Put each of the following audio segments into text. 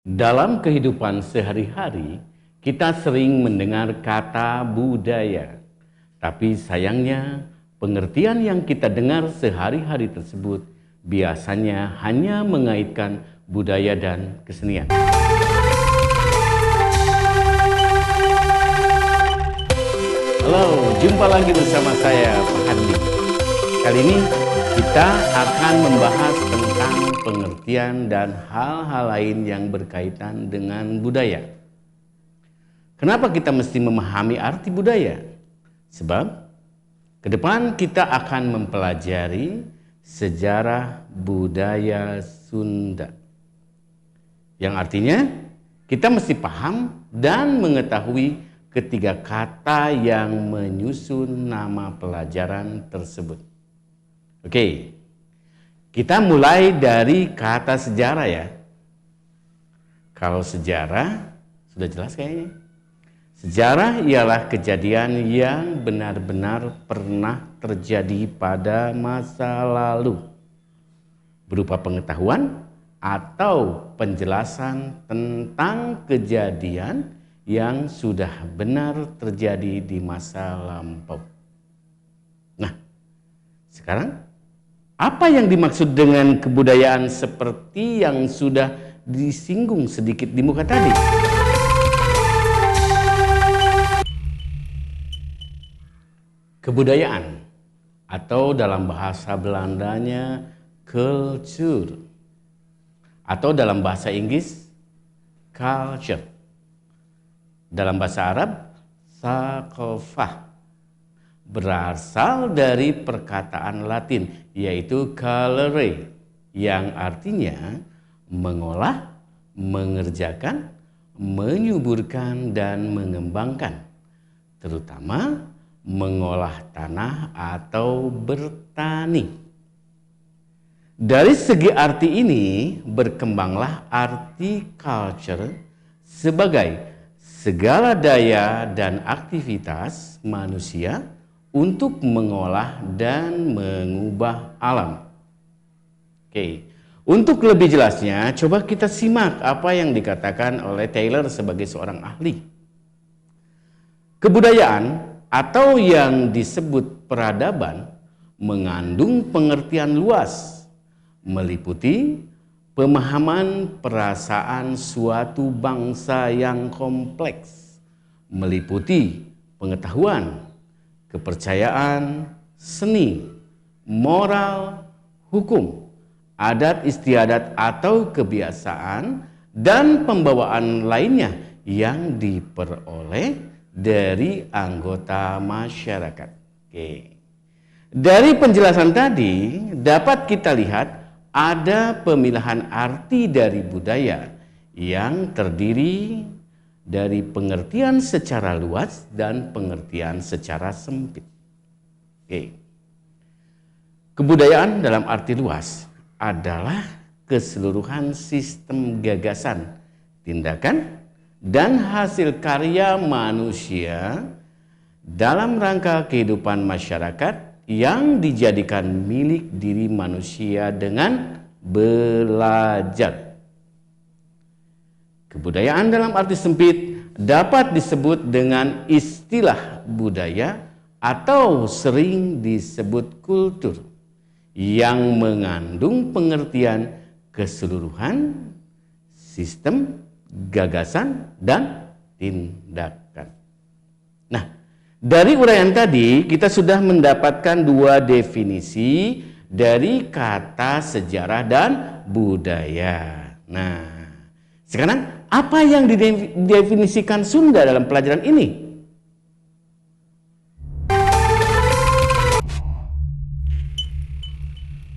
Dalam kehidupan sehari-hari, kita sering mendengar kata budaya. Tapi sayangnya, pengertian yang kita dengar sehari-hari tersebut biasanya hanya mengaitkan budaya dan kesenian. Halo, jumpa lagi bersama saya, Pak Handi. Kali ini kita akan membahas tentang pengertian dan hal-hal lain yang berkaitan dengan budaya. Kenapa kita mesti memahami arti budaya? Sebab ke depan kita akan mempelajari sejarah budaya Sunda. Yang artinya kita mesti paham dan mengetahui ketiga kata yang menyusun nama pelajaran tersebut. Oke, kita mulai dari kata sejarah ya. Kalau sejarah, sudah jelas kayaknya. Sejarah ialah kejadian yang benar-benar pernah terjadi pada masa lalu, berupa pengetahuan atau penjelasan tentang kejadian yang sudah benar terjadi di masa lampau. Nah, sekarang apa yang dimaksud dengan kebudayaan seperti yang sudah disinggung sedikit di muka tadi? Kebudayaan atau dalam bahasa Belandanya culture atau dalam bahasa Inggris culture. Dalam bahasa Arab, thaqafah berasal dari perkataan Latin yaitu calere yang artinya mengolah, mengerjakan, menyuburkan dan mengembangkan, terutama mengolah tanah atau bertani. Dari segi arti ini berkembanglah arti culture sebagai segala daya dan aktivitas manusia untuk mengolah dan mengubah alam. Oke, untuk lebih jelasnya, coba kita simak apa yang dikatakan oleh Taylor sebagai seorang ahli. Kebudayaan atau yang disebut peradaban mengandung pengertian luas, meliputi pemahaman perasaan suatu bangsa yang kompleks, meliputi pengetahuan, kepercayaan, seni, moral, hukum, adat istiadat atau kebiasaan, dan pembawaan lainnya yang diperoleh dari anggota masyarakat. Oke. Dari penjelasan tadi dapat kita lihat ada pemilahan arti dari budaya yang terdiri dari pengertian secara luas dan pengertian secara sempit. Oke. Kebudayaan dalam arti luas adalah keseluruhan sistem gagasan, tindakan, dan hasil karya manusia dalam rangka kehidupan masyarakat yang dijadikan milik diri manusia dengan belajar. Kebudayaan dalam arti sempit dapat disebut dengan istilah budaya atau sering disebut kultur yang mengandung pengertian keseluruhan sistem, gagasan, dan tindakan. Nah, dari uraian tadi kita sudah mendapatkan dua definisi dari kata sejarah dan budaya. Nah, sekarang apa yang didefinisikan Sunda dalam pelajaran ini?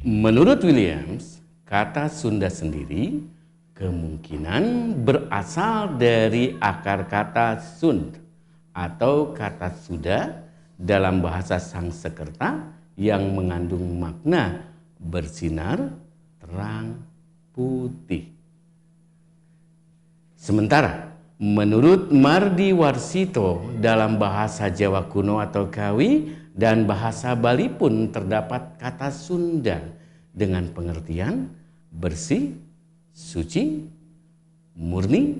Menurut Williams, kata Sunda sendiri kemungkinan berasal dari akar kata Sund atau kata Suda dalam bahasa Sangsekerta yang mengandung makna bersinar, terang, putih. Sementara menurut Mardi Warsito dalam bahasa Jawa kuno atau Kawi dan bahasa Bali pun terdapat kata Sunda dengan pengertian bersih, suci, murni,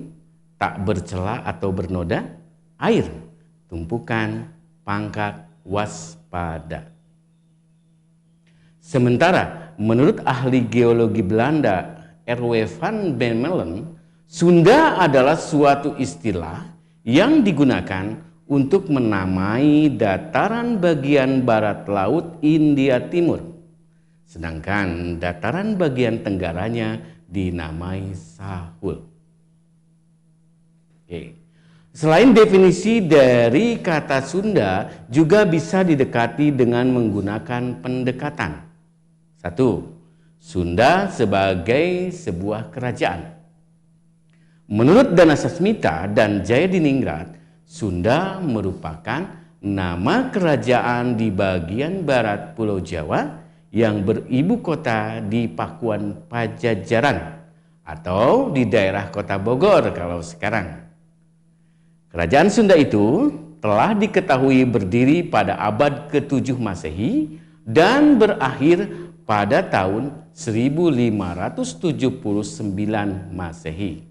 tak bercela atau bernoda, air, tumpukan, pangkat, waspada. Sementara menurut ahli geologi Belanda R.W. van Bemmelen, Sunda adalah suatu istilah yang digunakan untuk menamai dataran bagian barat Laut India Timur, sedangkan dataran bagian tenggaranya dinamai Sahul. Oke. Selain definisi dari kata Sunda, juga bisa didekati dengan menggunakan pendekatan. 1. Sunda sebagai sebuah kerajaan. Menurut Danasasmita dan Jayadiningrat, Sunda merupakan nama kerajaan di bagian barat Pulau Jawa yang beribu kota di Pakuan Pajajaran atau di daerah kota Bogor kalau sekarang. Kerajaan Sunda itu telah diketahui berdiri pada abad ke-7 Masehi dan berakhir pada tahun 1579 Masehi.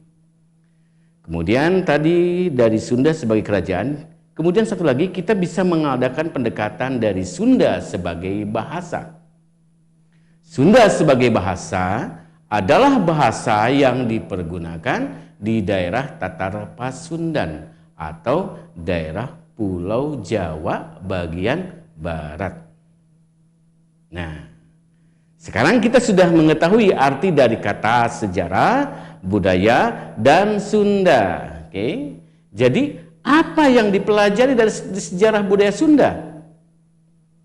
Kemudian tadi dari Sunda sebagai kerajaan, kemudian satu lagi kita bisa mengadakan pendekatan dari Sunda sebagai bahasa. Sunda sebagai bahasa adalah bahasa yang dipergunakan di daerah Tatar Pasundan atau daerah Pulau Jawa bagian barat. Nah, sekarang kita sudah mengetahui arti dari kata sejarah, budaya, dan Sunda. Oke. Jadi, apa yang dipelajari dari sejarah budaya Sunda?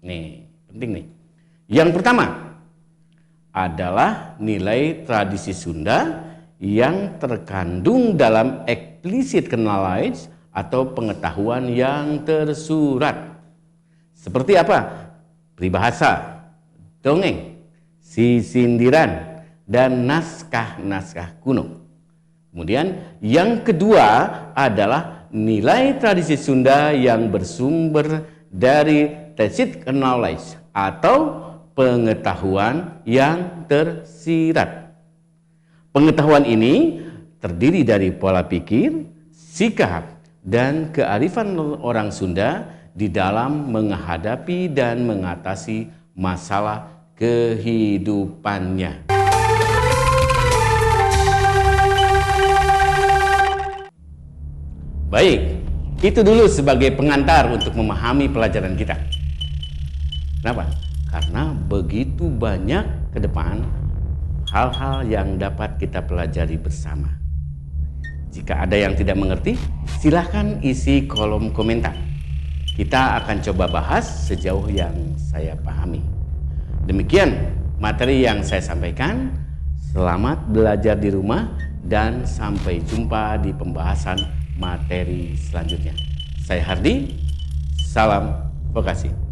Nih, penting nih. Yang pertama adalah nilai tradisi Sunda yang terkandung dalam explicit knowledge atau pengetahuan yang tersurat. Seperti apa? Peribahasa, dongeng, sisindiran, dan naskah-naskah kuno. Kemudian yang kedua adalah nilai tradisi Sunda yang bersumber dari tacit knowledge atau pengetahuan yang tersirat. Pengetahuan ini terdiri dari pola pikir, sikap, dan kearifan orang Sunda di dalam menghadapi dan mengatasi masalah kehidupannya. Baik, itu dulu sebagai pengantar untuk memahami pelajaran kita. Kenapa? Karena begitu banyak ke depan hal-hal yang dapat kita pelajari bersama. Jika ada yang tidak mengerti, silahkan isi kolom komentar. Kita akan coba bahas sejauh yang saya pahami. Demikian materi yang saya sampaikan. Selamat belajar di rumah dan sampai jumpa di pembahasan materi selanjutnya. Saya Hardi, salam vokasi.